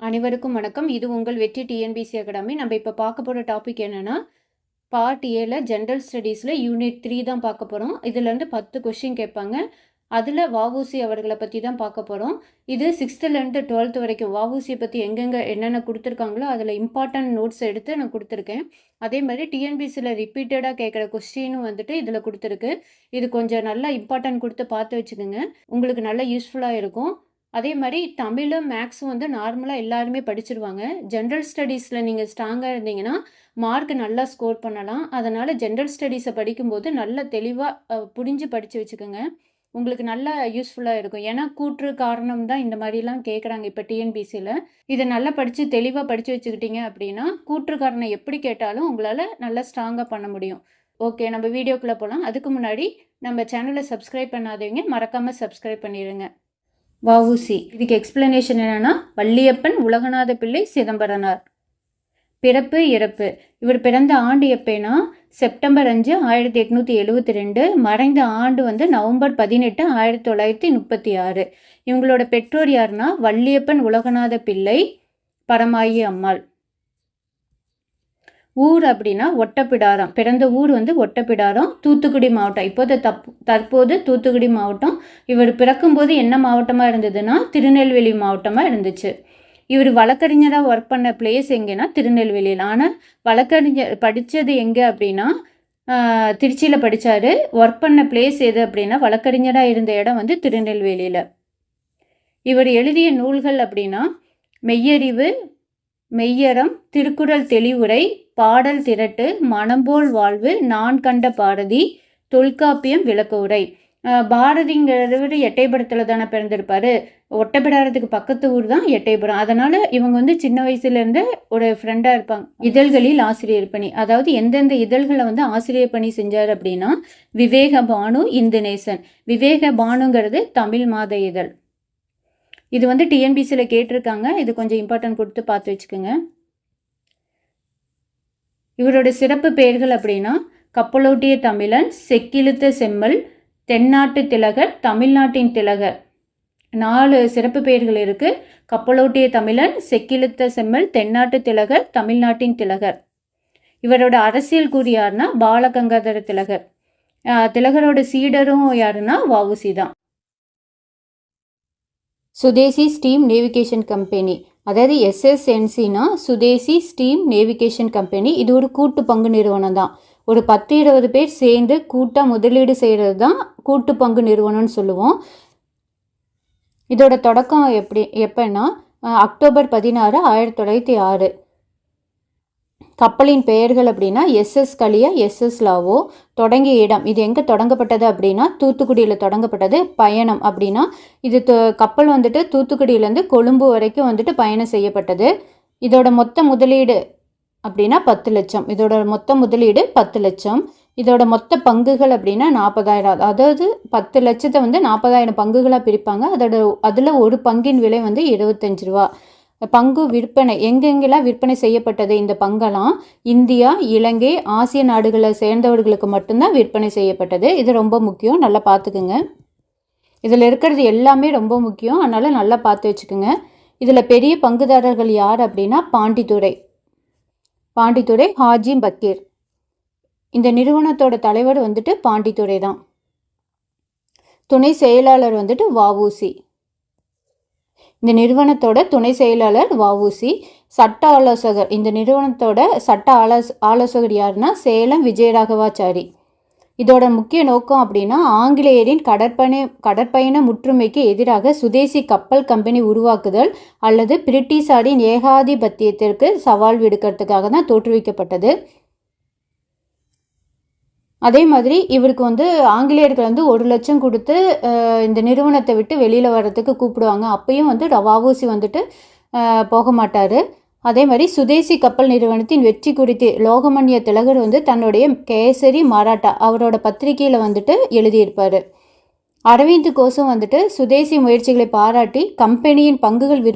அனைவருக்கும் வணக்கம். இது உங்கள் வெற்றி டிஎன்பிசி அகாடமி. நம்ம இப்போ பார்க்க போகிற டாபிக் என்னென்னா, பார்ட் ஏல ஜென்ரல் ஸ்டடீஸில் யூனிட் 3 தான் பார்க்க போகிறோம். இதுலேருந்து 10 கொஷின் கேட்பாங்க. அதில் வஉசி அவர்களை பற்றி தான் பார்க்க போகிறோம். இது 6th-லேருந்து 12th வரைக்கும் வஉசியை பற்றி எங்கெங்கே என்னென்ன கொடுத்துருக்காங்களோ அதில் இம்பார்ட்டன்ட் நோட்ஸ் எடுத்து நான் கொடுத்துருக்கேன். அதே மாதிரி டிஎன்பிசியில் ரிப்பீட்டடாக கேட்குற கொஸ்டினும் வந்துட்டு இதில் கொடுத்துருக்கு. இது கொஞ்சம் நல்லா இம்பார்ட்டன்ட் கொடுத்து பார்த்து வச்சுக்கோங்க, உங்களுக்கு நல்லா யூஸ்ஃபுல்லாக இருக்கும். அதே மாதிரி தமிழ் மேக்ஸும் வந்து நார்மலாக எல்லாருமே படிச்சிருவாங்க. ஜென்ரல் ஸ்டடீஸில் நீங்கள் ஸ்ட்ராங்காக இருந்தீங்கன்னா மார்க் நல்லா ஸ்கோர் பண்ணலாம். அதனால் ஜென்ரல் ஸ்டடீஸை படிக்கும்போது நல்லா தெளிவாக புரிஞ்சு படித்து வச்சுக்கோங்க, உங்களுக்கு நல்லா யூஸ்ஃபுல்லாக இருக்கும். ஏன்னா கூற்று காரணம் தான் இந்த மாதிரிலாம் கேட்குறாங்க இப்போ டிஎன்பிசியில். இதை நல்லா படித்து தெளிவாக படித்து வச்சுக்கிட்டீங்க அப்படின்னா கூற்று காரணம் எப்படி கேட்டாலும் உங்களால் நல்லா ஸ்ட்ராங்காக பண்ண முடியும். ஓகே, நம்ம வீடியோக்குள்ளே போகலாம். அதுக்கு முன்னாடி நம்ம சேனலை சப்ஸ்கிரைப் பண்ணாதவங்க மறக்காமல் சப்ஸ்கிரைப் பண்ணிடுங்க. வஉசி, இதுக்கு எக்ஸ்பிளனேஷன் என்னென்னா, வள்ளியப்பன் உலகநாத பிள்ளை சிதம்பரனார். பிறப்பு இறப்பு, இவர் பிறந்த ஆண்டு எப்போனா செப்டம்பர் 5, 1872. மறைந்த ஆண்டு வந்து நவம்பர் 18, 1936. இவங்களோட பெற்றோர் யாருன்னா வள்ளியப்பன் உலகநாத பிள்ளை, பரமாயி அம்மாள். ஊர் அப்படின்னா ஒட்டப்பிடாரம். பிறந்த ஊர் வந்து ஒட்டப்பிடாரம், தூத்துக்குடி மாவட்டம். இப்போது தற்போது தூத்துக்குடி மாவட்டம். இவர் பிறக்கும்போது என்ன மாவட்டமாக இருந்ததுன்னா திருநெல்வேலி மாவட்டமாக இருந்துச்சு. இவர் வழக்கறிஞராக ஒர்க் பண்ண பிளேஸ் எங்கேன்னா திருநெல்வேலியில். ஆனால் வழக்கறிஞர் படித்தது எங்கே அப்படின்னா திருச்சியில் படித்தார். ஒர்க் பண்ண பிளேஸ் எது அப்படின்னா வழக்கறிஞராக இருந்த இடம் வந்து திருநெல்வேலியில். இவர் எழுதிய நூல்கள் அப்படின்னா மெய்யறிவு, மெய்யறம், திருக்குறள் தெளிவுரை, பாடல் திரட்டு, மனம்போல் வாழ்வு, நான் கண்ட பாரதி, தொல்காப்பியம், விளக்க உரை. பாரதிங்கிறவர் எட்டயபுரத்தில் தானே பிறந்திருப்பார். ஒட்டப்பிடாரத்துக்கு பக்கத்து ஊர் தான் எட்டயபுரம். அதனால் இவங்க வந்து சின்ன வயசுலேருந்து ஒரு ஃப்ரெண்டாக இருப்பாங்க. இதழ்களில் ஆசிரியர் பணி, அதாவது எந்தெந்த இதழ்களை வந்து ஆசிரியர் பணி செஞ்சார் அப்படின்னா விவேக பானு, இந்து நேசன். விவேக பானுங்கிறது தமிழ் மாத இதழ். இது வந்து டிஎன்பிசியில் கேட்டிருக்காங்க. இது கொஞ்சம் இம்பார்ட்டன்ட் கொடுத்து பார்த்து வச்சுக்கோங்க. இவரோட சிறப்பு பெயர்கள் அப்படின்னா கப்பலோட்டிய தமிழன், செக்கிழுத்த செம்மல், தென்னாட்டு திலகர், தமிழ்நாட்டின் திலகர். 4 சிறப்பு பெயர்கள் இருக்குது. கப்பலோட்டிய தமிழன், செக்கிழுத்த செம்மல், தென்னாட்டு திலகர், தமிழ்நாட்டின் திலகர். இவரோட அரசியல் கூறு யாருன்னா பாலகங்காதர திலகர். திலகரோட சீடரும் யாருன்னா வஉசி தான். சுதேசி ஸ்டீம் நேவிகேஷன் கம்பெனி, அதாவது SSNCனா சுதேசி ஸ்டீம் நேவிகேஷன் கம்பெனி. இது ஒரு கூட்டு பங்கு நிறுவனம் தான். ஒரு 10-20 பேர் சேர்ந்து கூட்டாக முதலீடு செய்கிறது தான் கூட்டு பங்கு நிறுவனம்னு சொல்லுவோம். இதோட தொடக்கம் எப்போன்னா அக்டோபர் 16, 1906. கப்பலின் பெயர்கள் அப்படின்னா SS கலியா, SS லாவோ. தொடங்கிய இடம், இது எங்கே தொடங்கப்பட்டது அப்படின்னா தூத்துக்குடியில் தொடங்கப்பட்டது. பயணம் அப்படின்னா இது கப்பல் வந்துட்டு தூத்துக்குடியிலேருந்து கொழும்பு வரைக்கும் வந்துட்டு பயணம் செய்யப்பட்டது. இதோட மொத்த முதலீடு அப்படின்னா 10 லட்சம். இதோட மொத்த முதலீடு 10 லட்சம். இதோட மொத்த பங்குகள் அப்படின்னா 40,000. அதாவது 10 லட்சத்தை வந்து 40,000 பங்குகளாக பிரிப்பாங்க. அதில் ஒரு பங்கின் விலை வந்து 25 ரூபா. பங்கு விற்பனை எங்கெங்கெல்லாம் விற்பனை செய்யப்பட்டது இந்த பங்கெல்லாம் இந்தியா, இலங்கை, ஆசிய நாடுகளை சேர்ந்தவர்களுக்கு மட்டும்தான் விற்பனை செய்யப்பட்டது. இது ரொம்ப முக்கியம், நல்லா பார்த்துக்குங்க. இதில் இருக்கிறது எல்லாமே ரொம்ப முக்கியம், அதனால் நல்லா பார்த்து வச்சுக்கோங்க. இதில் பெரிய பங்குதாரர்கள் யார் அப்படின்னா பாண்டித்துரை, ஹாஜி பக்கீர். இந்த நிறுவனத்தோட தலைவர் வந்துட்டு பாண்டித்துரை தான். துணை செயலாளர் வந்துட்டு வஉசி. இந்த நிறுவனத்தோட துணை செயலாளர் வஉசி. சட்ட ஆலோசகர், இந்த நிறுவனத்தோட சட்ட ஆலோசகர் யாருன்னா சேலம் விஜயராகவாச்சாரி. இதோட முக்கிய நோக்கம் அப்படின்னா ஆங்கிலேயரின் கடற்பயண முற்றுமைக்கு எதிராக சுதேசி கப்பல் கம்பெனி உருவாக்குதல் அல்லது பிரிட்டிஷாரின் ஏகாதிபத்தியத்திற்கு சவால் விடுக்கிறதுக்காக தான் தோற்றுவிக்கப்பட்டது. அதே மாதிரி இவருக்கு வந்து ஆங்கிலேயர்கள் வந்து 1 லட்சம் கொடுத்து இந்த நிறுவனத்தை விட்டு வெளியில் வர்றதுக்கு கூப்பிடுவாங்க. அப்பயும் வந்து வஉசி வந்துட்டு போக மாட்டார். அதே மாதிரி சுதேசி கப்பல் நிறுவனத்தின் வெற்றி குறித்து லோகமான்ய திலகர் வந்து தன்னுடைய கேசரி மராட்டா அவரோட பத்திரிகையில் வந்துட்டு எழுதியிருப்பார். அரவிந்த் கோஷும் வந்துட்டு சுதேசி முயற்சிகளை பாராட்டி கம்பெனியின் பங்குகள்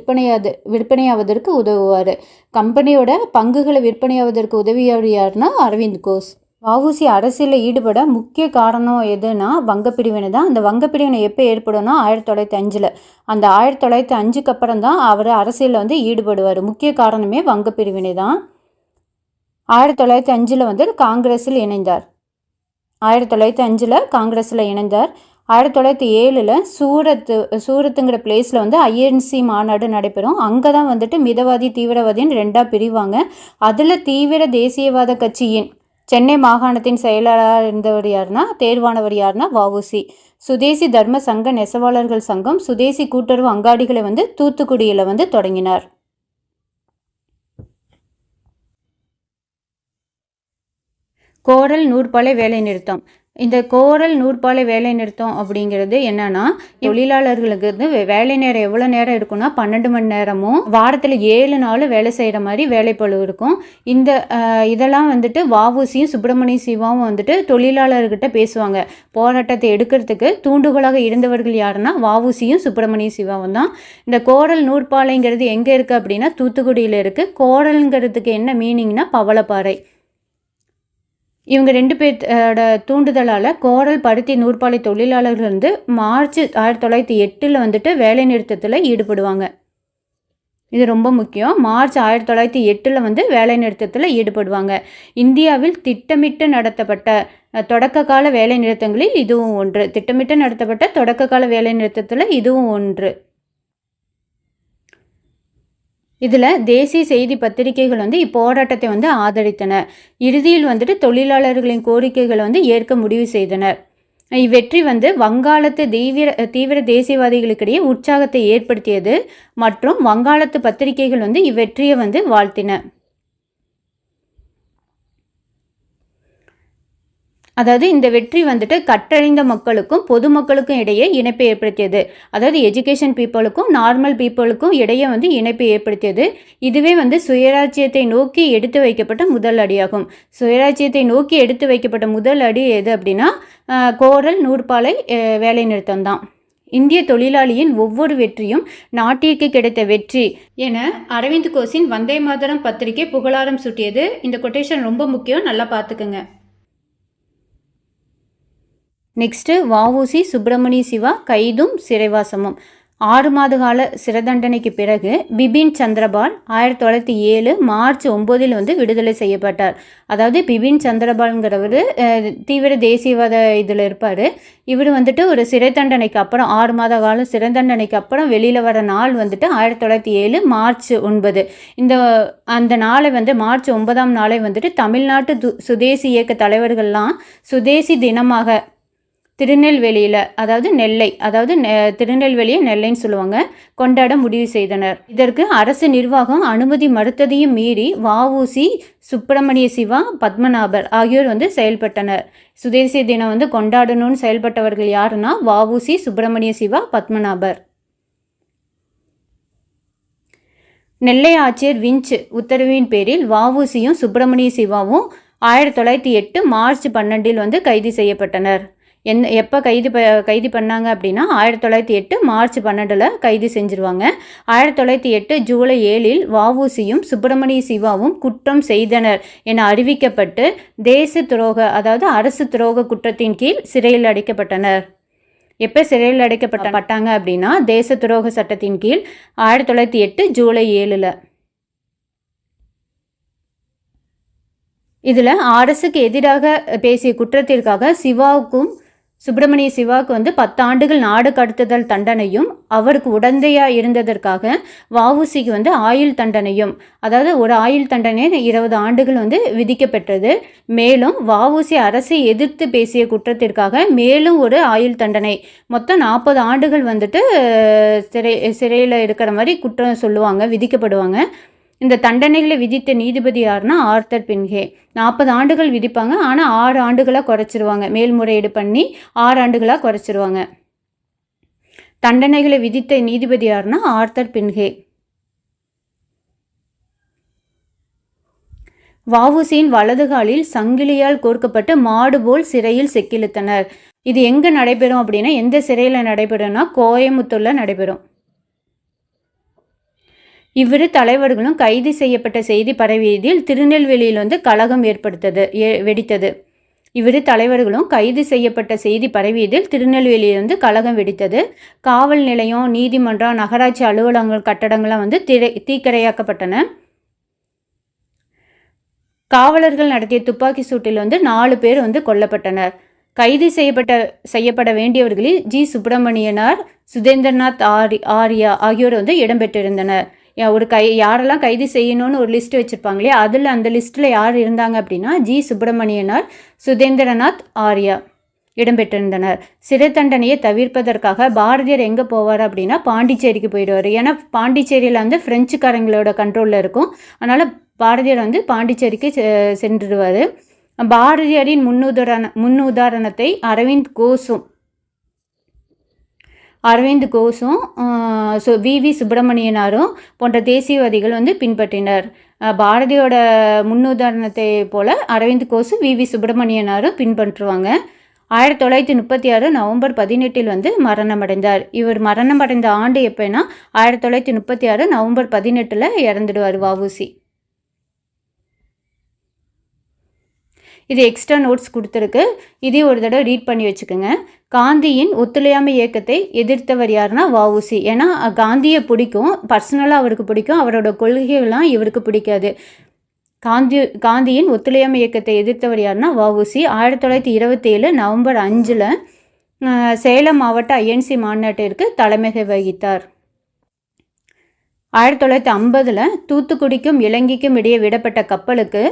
விற்பனையாவதற்கு உதவுவார். கம்பெனியோட பங்குகளை விற்பனையாவதற்கு உதவியார் யாருன்னா அரவிந்த் கோஷ். வஉசி அரசியலில் ஈடுபட முக்கிய காரணம் எதுனா வங்கப்பிரிவினை தான். அந்த வங்கப்பிரிவினை எப்போ ஏற்படும்னா 1905. அந்த 1905க்கு அப்புறம் தான் அவர் அரசியலில் வந்து ஈடுபடுவார். முக்கிய காரணமே வங்கப்பிரிவினை தான். 1905 வந்து காங்கிரஸில் இணைந்தார். 1905 காங்கிரஸில் இணைந்தார். 1907 சூரத்துங்கிற பிளேஸில் வந்து ஐஎன்சி மாநாடு நடைபெறும். அங்கே தான் வந்துட்டு மிதவாதி தீவிரவாதின்னு 2ஆக பிரிவாங்க. அதில் தீவிர தேசியவாத கட்சியின் சென்னை மாகாணத்தின் செயலாளராக இருந்தவர் யாருன்னா தேர்வானவர் யாருன்னா வஉசி. சுதேசி தர்ம சங்க நெசவாளர்கள் சங்கம் சுதேசி கூட்டுறவு அங்காடிகளை வந்து தூத்துக்குடியில் வந்து தொடங்கினார். கோரல் நூற்பாலை வேலை நிறுத்தம். இந்த கோரல் நூற்பாலை வேலை நிறுத்தம் அப்படிங்கிறது என்னன்னா, தொழிலாளர்களுக்கு வந்து வேலை நேரம் எவ்வளோ நேரம் இருக்குன்னா 12 மணி நேரமும் வாரத்தில் 7 நாள் வேலை செய்கிற மாதிரி வேலைப்பளு இருக்கும். இதெல்லாம் வந்துட்டு வஉசியும் சுப்பிரமணிய சிவாவும் வந்துட்டு தொழிலாளர்கிட்ட பேசுவாங்க. போராட்டத்தை எடுக்கிறதுக்கு தூண்டுகோலாக இருந்தவர்கள் யாருன்னா வஉசியும் சுப்பிரமணிய சிவாவும் தான். இந்த கோரல் நூற்பாலைங்கிறது எங்கே இருக்குது அப்படின்னா தூத்துக்குடியில் இருக்குது. கோரல்ங்கிறதுக்கு என்ன மீனிங்னா பவளப்பாறை. இவங்க 2 பேரோட தூண்டுதலால் கோரல் பருத்தி நூற்பாலை தொழிலாளர்கள் வந்து மார்ச் 1908 வந்துட்டு வேலை நிறுத்தத்தில் ஈடுபடுவாங்க. இது ரொம்ப முக்கியம். மார்ச் 1908 வந்து வேலை நிறுத்தத்தில் ஈடுபடுவாங்க. இந்தியாவில் திட்டமிட்டு நடத்தப்பட்ட தொடக்க கால வேலை நிறுத்தங்களில் இதுவும் ஒன்று. திட்டமிட்டு நடத்தப்பட்ட தொடக்க கால வேலை நிறுத்தத்தில் இதுவும் ஒன்று. இதில் தேசிய செய்தி பத்திரிகைகள் வந்து இப்போராட்டத்தை வந்து ஆதரித்தன. இறுதியில் வந்துட்டு தொழிலாளர்களின் கோரிக்கைகளை வந்து ஏற்க முடிவு செய்தனர். இவ்வெற்றி வந்து வங்காளத்து தீவிர தேசியவாதிகளுக்கிடையே உற்சாகத்தை ஏற்படுத்தியது மற்றும் வங்காளத்து பத்திரிகைகள் வந்து இவ்வெற்றியை வந்து வாழ்த்தின. அதாவது இந்த வெற்றி வந்துட்டு கற்றறிந்த மக்களுக்கும் பொதுமக்களுக்கும் இடையே இணைப்பை ஏற்படுத்தியது. அதாவது எஜுகேஷன் பீப்புளுக்கும் நார்மல் பீப்புளுக்கும் இடையே வந்து இணைப்பை ஏற்படுத்தியது. இதுவே வந்து சுயராஜ்யத்தை நோக்கி எடுத்து வைக்கப்பட்ட முதல் அடியாகும். சுயராஜ்யத்தை நோக்கி எடுத்து வைக்கப்பட்ட முதல் அடி எது அப்படின்னா கோரல் நூற்பாலை வேலை நிறுத்தம் தான். இந்திய தொழிலாளியின் ஒவ்வொரு வெற்றியும் நாட்டிற்கு கிடைத்த வெற்றி என அரவிந்த் கோஷின் வந்தே மாதரம் பத்திரிகை புகழாரம் சூட்டியது. இந்த கொட்டேஷன் ரொம்ப முக்கியம், நல்லா பார்த்துக்குங்க. நெக்ஸ்ட்டு வஉசி சுப்பிரமணிய சிவா கைதும் சிறைவாசமும். 6 மாத கால சிறை தண்டனைக்கு பிறகு பிபின் சந்திரபால் 1907 மார்ச் 9 வந்து விடுதலை செய்யப்பட்டார். அதாவது பிபின் சந்திரபால்ங்கிறவர் தீவிர தேசியவாத இதில் இருப்பார். இவர் வந்துட்டு ஒரு சிறை தண்டனைக்கு அப்புறம் 6 மாத காலம் சிறை தண்டனைக்கு அப்புறம் வெளியில் வர நாள் வந்துட்டு 1907 மார்ச் 9. அந்த நாளை வந்து மார்ச் 9ஆம் நாளை வந்துட்டு தமிழ்நாட்டு சுதேசி இயக்க தலைவர்கள்லாம் சுதேசி தினமாக திருநெல்வேலியில், அதாவது நெல்லை, அதாவது திருநெல்வேலியை நெல்லைன்னு சொல்லுவாங்க, கொண்டாட முடிவு செய்தனர். இதற்கு அரசு நிர்வாகம் அனுமதி மறுத்ததையும் மீறி வஉசி சுப்பிரமணிய சிவா பத்மநாபர் ஆகியோர் வந்து செயல்பட்டனர். சுதேசி தினம் வந்து கொண்டாடணும்னு செயல்பட்டவர்கள் யாருன்னா வஉசி சுப்பிரமணிய சிவா பத்மநாபர். நெல்லை ஆட்சியர் விஞ்ச் உத்தரவின் பேரில் வஉசியும் சுப்பிரமணிய சிவாவும் 1908 மார்ச் 12 வந்து கைது செய்யப்பட்டனர். எப்போ கைது பண்ணாங்க அப்படின்னா 1908 மார்ச் 12 கைது செஞ்சுருவாங்க. 1908 ஜூலை 7 வஉசியும் சுப்பிரமணிய சிவாவும் குற்றம் செய்தனர் என அறிவிக்கப்பட்டு தேச துரோக, அதாவது அரசு துரோக குற்றத்தின் கீழ் சிறையில் அடைக்கப்பட்டனர். எப்போ சிறையில் அடைக்கப்பட்டாங்க அப்படின்னா தேச துரோக சட்டத்தின் கீழ் 1908 ஜூலை 7. இதில் அரசுக்கு எதிராக பேசிய குற்றத்திற்காக சுப்பிரமணிய சிவாவுக்கு வந்து 10 ஆண்டுகள் நாடு கடத்துதல் தண்டனையும், அவருக்கு உடந்தையாக இருந்ததற்காக வஉசிக்கு வந்து ஆயுள் தண்டனையும், அதாவது ஒரு ஆயுள் தண்டனை 20 ஆண்டுகள் வந்து விதிக்கப்பட்டது. மேலும் வஉசி அரசை எதிர்த்து பேசிய குற்றத்திற்காக மேலும் ஒரு ஆயுள் தண்டனை, மொத்தம் 40 ஆண்டுகள் வந்துட்டு சிறையில் இருக்கிற மாதிரி குற்றம் விதிக்கப்படுவாங்க. இந்த தண்டனைகளை விதித்த நீதிபதி யாருன்னா ஆர்த்தர் பின்ஹே. 40 ஆண்டுகள் விதிப்பாங்க, ஆனால் 6 ஆண்டுகளாக குறைச்சிருவாங்க. மேல்முறையீடு பண்ணி 6 ஆண்டுகளாக குறைச்சிருவாங்க. தண்டனைகளை விதித்த நீதிபதி யாருன்னா ஆர்த்தர் பின்ஹே. வஉசியின் வலது காலில் சங்கிலியால் கோர்க்கப்பட்டு மாடு போல் சிறையில் செக்கிழுத்தனர். இது எங்கே நடைபெறும் அப்படின்னா, எந்த சிறையில் நடைபெறும்னா கோயமுத்தூரில் நடைபெறும். இவ்விரு தலைவர்களும் கைது செய்யப்பட்ட செய்தி பரவியதில் திருநெல்வேலியில் வந்து கலகம் வெடித்தது. இவ்விரு தலைவர்களும் கைது செய்யப்பட்ட செய்தி பரவியதில் திருநெல்வேலியிலிருந்து கலகம் வெடித்தது. காவல் நிலையம், நீதிமன்றம், நகராட்சி அலுவலகங்கள் கட்டடங்கள்லாம் வந்து தீக்கிரையாக்கப்பட்டன. காவலர்கள் நடத்திய துப்பாக்கி சூட்டில் வந்து 4 பேர் வந்து கொல்லப்பட்டனர். கைது செய்யப்பட வேண்டியவர்களில் ஜி. சுப்பிரமணியனார், சுதேந்திரநாத் ஆர்யா ஆகியோர் வந்து இடம்பெற்றிருந்தனர். யாரெல்லாம் கைது செய்யணும்னு ஒரு லிஸ்ட் வச்சுருப்பாங்களே, அதில் அந்த லிஸ்ட்டில் யார் இருந்தாங்க அப்படின்னா ஜி. சுப்பிரமணியனார், சுதேந்திரநாத் ஆர்யா இடம்பெற்றிருந்தனர். சிறை தண்டனையை தவிர்ப்பதற்காக பாரதியார் எங்கே போவார் அப்படின்னா பாண்டிச்சேரிக்கு போயிடுவார். ஏன்னா பாண்டிச்சேரியில் வந்து ஃப்ரெஞ்சுக்காரங்களோட கண்ட்ரோலில் இருக்கும். அதனால் பாரதியார் வந்து பாண்டிச்சேரிக்கு சென்றுடுவார். பாரதியாரின் முன்னுதாரணத்தை அரவிந்த் கோஷும் வி. சுப்பிரமணியனாரும் போன்ற தேசியவாதிகள் வந்து பின்பற்றினர். பாரதியோட முன்னுதாரணத்தை போல அரவிந்த் கோஷும் வி. சுப்பிரமணியனாரும் பின்பற்றுவாங்க. 1936 நவம்பர் 18 வந்து மரணமடைந்தார். இவர் மரணமடைந்த ஆண்டு எப்போனா 1936 நவம்பர் 18 இறந்துடுவார் வஉசி. இது எக்ஸ்ட்ரா நோட்ஸ் கொடுத்துருக்கு. இதையும் ஒரு தடவை ரீட் பண்ணி வச்சுக்கோங்க. காந்தியின் ஒத்துழையாமை இயக்கத்தை எதிர்த்தவர் யாருன்னா வஉசி. ஏன்னா காந்தியை பிடிக்கும், பர்சனலாக அவருக்கு பிடிக்கும், அவரோட கொள்கைகள்லாம் இவருக்கு பிடிக்காது. காந்தியின் ஒத்துழையாமை இயக்கத்தை எதிர்த்தவர் யாருன்னா வஉசி. 1927 நவம்பர் 5 சேலம் மாவட்ட ஐஎன்சி மாநாட்டிற்கு தலைமை வகித்தார். 1950 தூத்துக்குடிக்கும் இலங்கைக்கும் இடையே விடப்பட்ட கப்பலுக்கு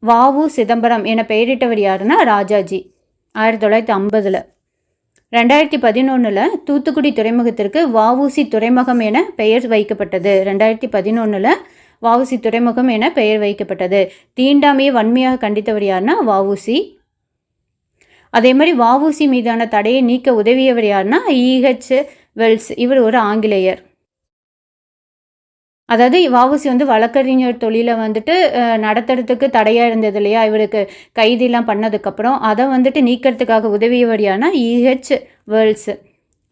வஉ சிதம்பரம் என பெயரிட்டவர் யாருன்னா ராஜாஜி. 1950 2011 தூத்துக்குடி துறைமுகத்திற்கு வஉசி துறைமுகம் என பெயர் வைக்கப்பட்டது. 2011 வஉசி துறைமுகம் என பெயர் வைக்கப்பட்டது. தீண்டாமையை வன்மையாக கண்டித்தவர் யாருன்னா வஉசி. அதே மாதிரி வஉசி மீதான தடையை நீக்க உதவியவர் யாருன்னா E.H. வெல்ஸ். இவர் ஒரு ஆங்கிலேயர். அதாவது வஉசி வந்து வழக்கறிஞர் தொழிலை வந்துட்டு நடத்துறதுக்கு தடையாக இருந்தது இல்லையா, இவருக்கு கைதெல்லாம் பண்ணதுக்கப்புறம் அதை வந்துட்டு நீக்கிறதுக்காக உதவியவர் யாருன்னா E.H. வெல்ஸ்.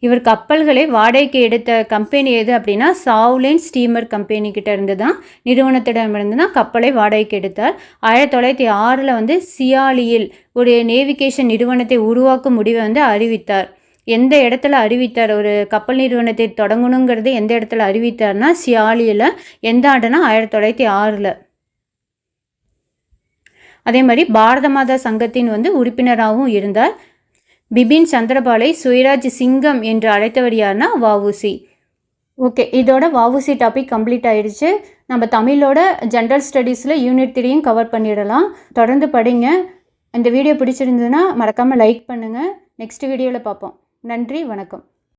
இவர் கப்பல்களை வாடகைக்கு எடுத்த கம்பெனி எது அப்படின்னா சாவ்லைன் ஸ்டீமர் கம்பெனிக்கிட்ட இருந்து தான், நிறுவனத்திடமிருந்து தான் கப்பலை வாடகைக்கு எடுத்தார். 1906 வந்து சியாலியில் ஒரு நேவிகேஷன் நிறுவனத்தை உருவாக்கும் முடிவை வந்து அறிவித்தார். எந்த இடத்துல அறிவித்தார், ஒரு கப்பல் நிறுவனத்தை தொடங்கணுங்கிறது எந்த இடத்துல அறிவித்தார்னா சியாலியில். எந்த ஆண்டுனா 1906. அதே மாதிரி பாரத மாதா சங்கத்தின் வந்து உறுப்பினராகவும் இருந்தார். பிபின் சந்திரபாலை சுயராஜ் சிங்கம் என்று அழைத்தவர் யாருன்னா வஉசி. ஓகே, இதோட வஉசி டாபிக் கம்ப்ளீட் ஆயிடுச்சு. நம்ம தமிழோட ஜென்ரல் ஸ்டடீஸில் யூனிட் 3யும் கவர் பண்ணிடலாம். தொடர்ந்து படிங்க. இந்த வீடியோ பிடிச்சிருந்ததுன்னா மறக்காமல் லைக் பண்ணுங்கள். நெக்ஸ்ட் வீடியோவில் பார்ப்போம். நன்றி, வணக்கம்.